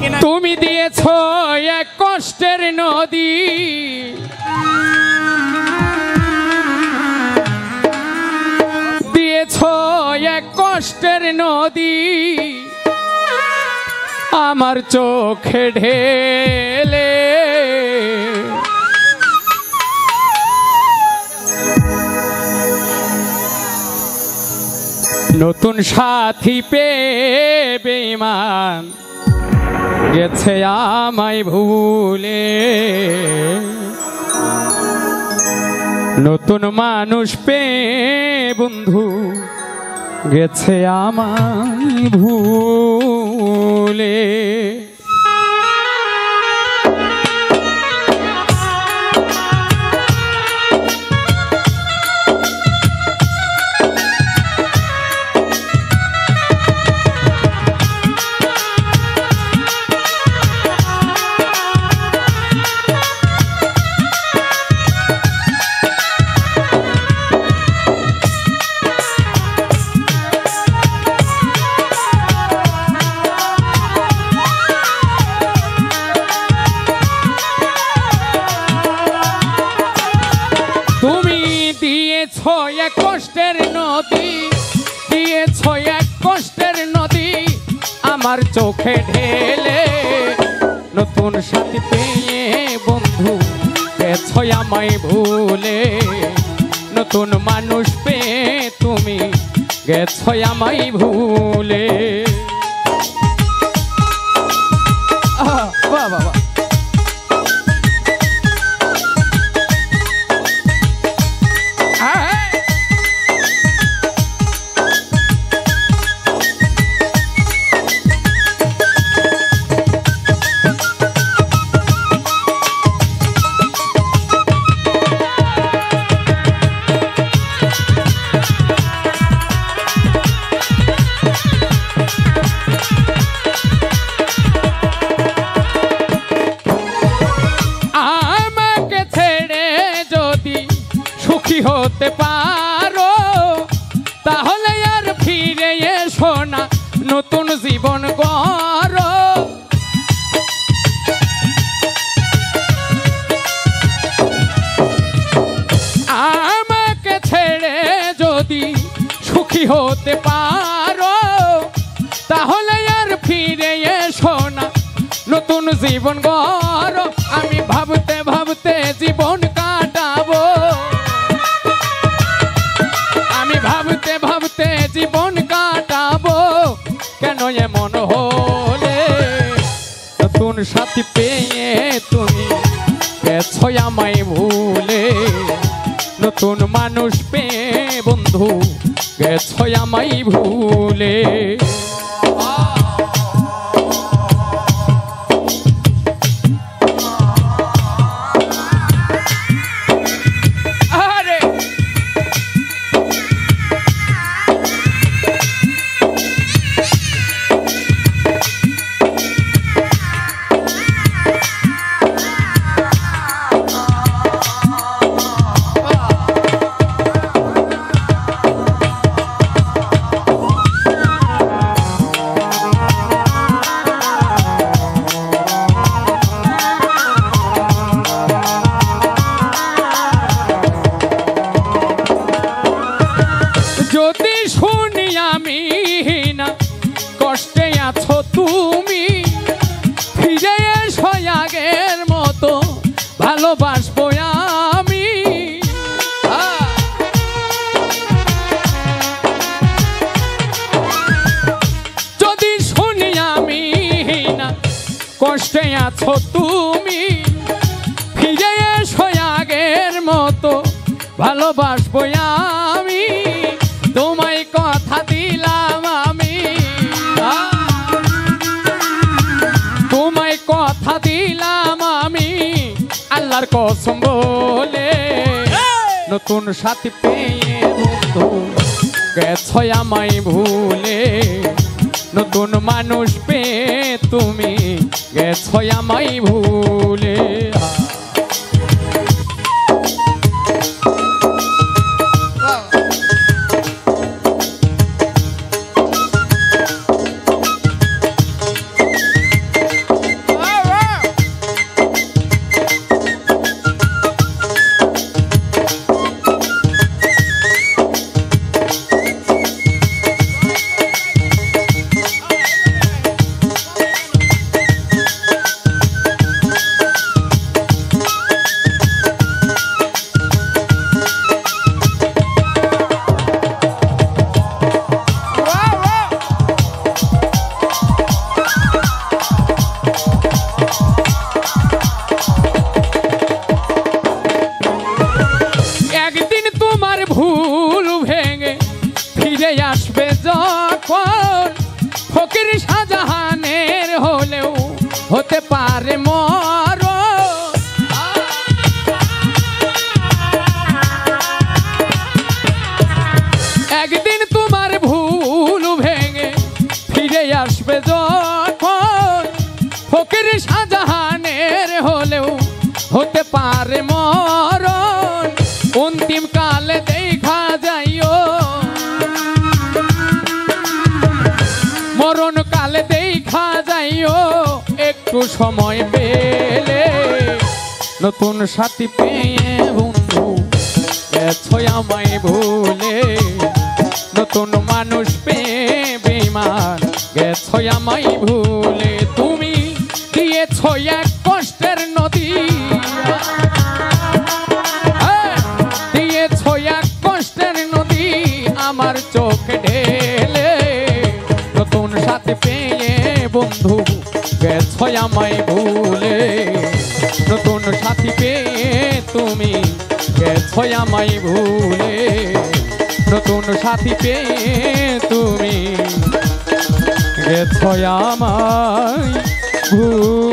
কিনা? তুমি দিয়েছ এক কষ্টের নদী, দিয়েছ এক কষ্টের নদী আমার চোখে ঢেলে। নতুন সাথী পেয়ে বেঈমান গেছে আমায় ভুলে, নতুন মানুষ পেয়ে বন্ধু গেছে আমায় ভুলে। এক কষ্টের নদী, দিয়েছ এক কষ্টের নদী আমার চোখে ঢেলে, নতুন সাথী পেয়ে বন্ধু গেছ আমায় ভুলে, নতুন মানুষ পেয়ে তুমি গেছ আমায় ভুলে। বাবা হতে পারো তাহলে আর ফিরে এসো না, নতুন জীবন গড়ো। আমাকে ছেড়ে যদি সুখী হতে পারো তাহলে আর ফিরে এসো না, নতুন জীবন গড়ো। আমি ভাবতে ভাবতে জীবন কাটাবো, ভাবতে ভাবতে জীবন কাটাবো, কেন এমন হলে? নতুন সাথী পেয়ে তুমি গেছ আমায় ভুলে, নতুন মানুষ পেয়ে বন্ধু গেছ আমায় ভুলে। যদি শুনি আমি না কষ্টে আছো তুমি, ফিরে এসো আগের মতো ভালোবাসবো আমি। যদি শুনি আমি না কষ্টে আছো তুমি, ফিরে এসো আগের মতো ভালোবাসবো আমি। তোমায় কথা দিলাম আমি, তোমায় কথা দিলাম আমি আল্লাহর কসম বলে, নতুন সাথী পেয়ে বন্ধু গেছ আমায় ভুলে, নতুন মানুষ পেয়ে তুমি গেছ আমায় ভুলে। হতে পারে মরণ। একদিন তোমার ভুল ভেঙে ফিরে আসবে যখন, ফকির শাহজাহানের হলেও হতে পারে মরণ। অন্তিম কালে দেখা যাইও, মরণ কালে দেখা যাইও, একটু সময় পেলে নতুন সাথী পেয়ে বন্ধু গেছো আমায় ভুলে। নতুন মানুষ পেয়ে বেঈমান গেছো আমায় ভুলে। তুমি দিয়েছো এক কষ্টের নদী, দিয়েছো এক কষ্টের নদী আমার চোখে ঢেলে। নতুন সাথী পেয়ে বন্ধু গেছো আমায় ভুলে। নতুন সাথী পেয়ে তুমি গেছো আমায় ভুলে। নতুন সাথী পেয়ে তুমি গেছো আমায় ভুলে।